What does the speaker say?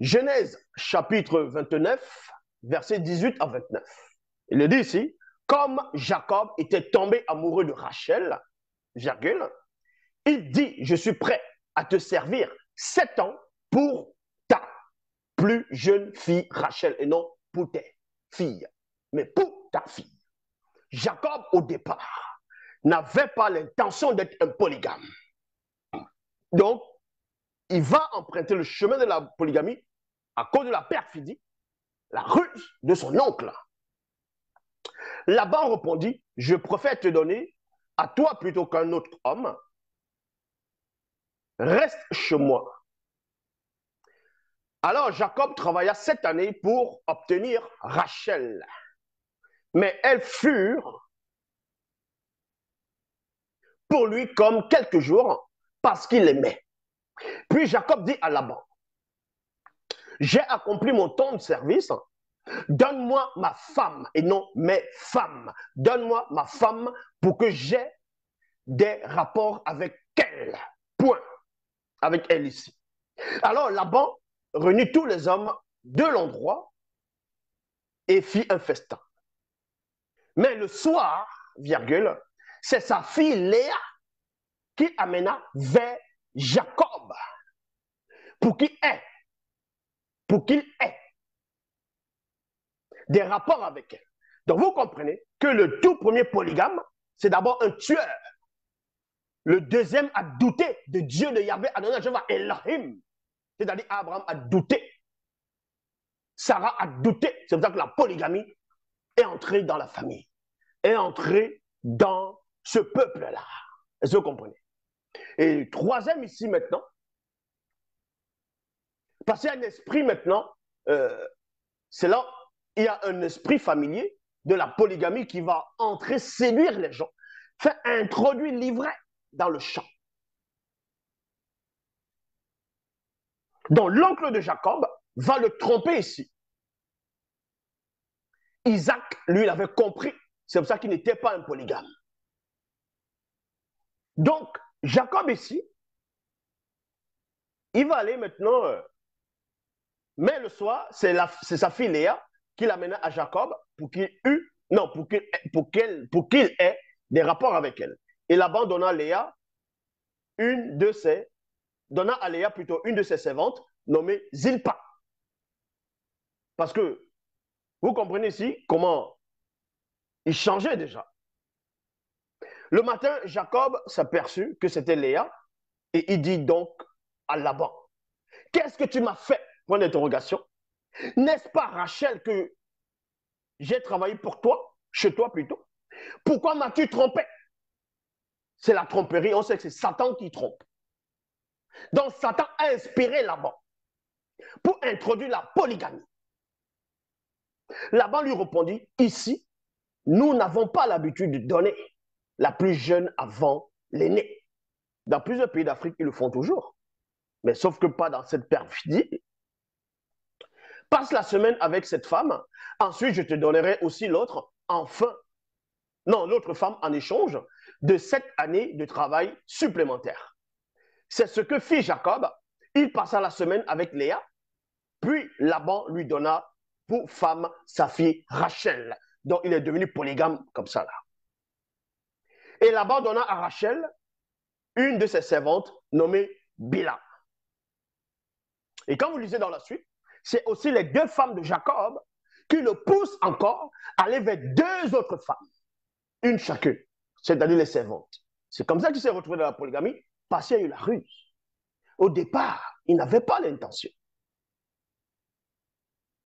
Genèse chapitre 29, versets 18 à 29. Il est dit ici, comme Jacob était tombé amoureux de Rachel, virgule, il dit, je suis prêt à te servir 7 ans pour ta plus jeune fille Rachel, et non pour tes filles, mais pour ta fille. Jacob, au départ, n'avait pas l'intention d'être un polygame. Donc, il va emprunter le chemin de la polygamie à cause de la perfidie, la ruse de son oncle. Laban répondit, je préfère te donner à toi plutôt qu'un autre homme. Reste chez moi. Alors Jacob travailla 7 années pour obtenir Rachel. Mais elles furent pour lui comme quelques jours parce qu'il l'aimait. Puis Jacob dit à Laban, j'ai accompli mon temps de service, donne-moi ma femme et non mes femmes. Donne-moi ma femme pour que j'aie des rapports avec elle. Point. Avec elle ici. Alors Laban réunit tous les hommes de l'endroit et fit un festin. Mais le soir, virgule, c'est sa fille Léa qui amena vers Jacob pour qu'il ait des rapports avec elle. Donc vous comprenez que le tout premier polygame, c'est d'abord un tueur. Le deuxième a douté de Dieu de Yahvé Adonai Jéhovah Elohim. C'est-à-dire Abraham a douté. Sarah a douté. C'est pour ça que la polygamie est entrée dans la famille, est entrée dans ce peuple-là. Est-ce que vous comprenez? Et le troisième ici maintenant, parce qu'il y a un esprit maintenant, c'est là, il y a un esprit familier de la polygamie qui va entrer séduire les gens, faire introduire l'ivraie dans le champ. Donc l'oncle de Jacob va le tromper ici. Isaac, lui, il avait compris. C'est pour ça qu'il n'était pas un polygame. Donc, Jacob ici, il va aller maintenant, mais le soir, c'est sa fille Léa qui l'amena à Jacob pour qu'il ait des rapports avec elle. Il abandonna à Léa donna à Léa plutôt une de ses servantes nommée Zilpa. Parce que vous comprenez ici comment il changeait déjà. Le matin, Jacob s'aperçut que c'était Léa et il dit donc à Laban, qu'est-ce que tu m'as fait? Point d'interrogation. N'est-ce pas Rachel que j'ai travaillé pour toi, chez toi plutôt? Pourquoi m'as-tu trompé? C'est la tromperie, on sait que c'est Satan qui trompe. Donc Satan a inspiré Laban pour introduire la polygamie. Laban lui répondit, ici, nous n'avons pas l'habitude de donner la plus jeune avant l'aîné. Dans plusieurs pays d'Afrique, ils le font toujours. Mais sauf que pas dans cette perfidie. Passe la semaine avec cette femme, ensuite je te donnerai aussi l'autre, l'autre femme en échange de 7 années de travail supplémentaire. C'est ce que fit Jacob. Il passa la semaine avec Léa, puis Laban lui donna pour femme sa fille Rachel. Donc il est devenu polygame comme ça là. Et Laban donna à Rachel une de ses servantes nommée Bila. Et quand vous lisez dans la suite, c'est aussi les 2 femmes de Jacob qui le poussent encore à aller vers 2 autres femmes, une chacune, c'est-à-dire les servantes. C'est comme ça qu'il s'est retrouvé dans la polygamie, parce qu'il y a eu la ruse. Au départ, il n'avait pas l'intention.